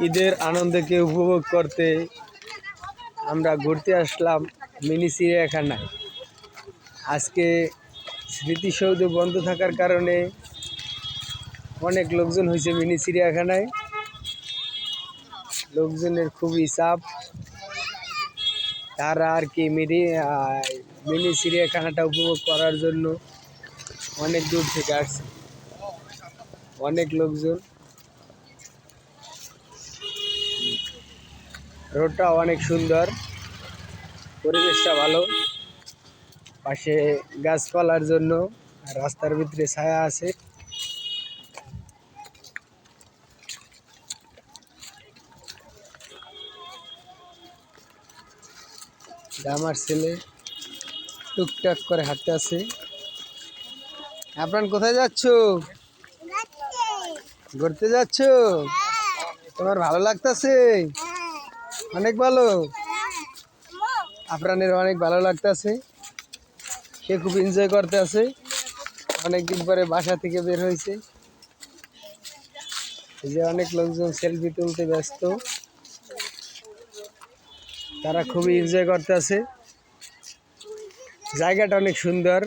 ঈদের আনন্দকে উপভোগ করতে আমরা ঘুরতে আসলাম মিনি চিড়িয়াখানায়। আজকে স্মৃতিসৌধ বন্ধ থাকার কারণে অনেক লোকজন হয়েছে মিনি চিড়িয়াখানায়। লোকজনের খুবই চাপ, তারা আর কি মিনি চিড়িয়াখানাটা উপভোগ করার জন্য অনেক দূর থেকে আসছে। অনেক লোকজন, রোডটা অনেক সুন্দর, পরিবেশটা ভালো, পাশে গাছপালার জন্য রাস্তার ভিতরে ছায়া আছে। আমার ছেলে টুকটাক করে হাঁটতে আছে। আপনার কোথায় যাচ্ছ? ঘুরতে যাচ্ছ? তোমার ভালো লাগতেছে? অনেক ভালো, আপনাদের অনেক ভালো লাগতেছে। সে খুব এনজয় করতে আছে, অনেকদিন পরে বাসা থেকে বের হয়েছে। এই যে অনেক লোকজন সেলফি তুলতে ব্যস্ত, তারা খুবই এনজয় করতে আছে। জায়গাটা অনেক সুন্দর।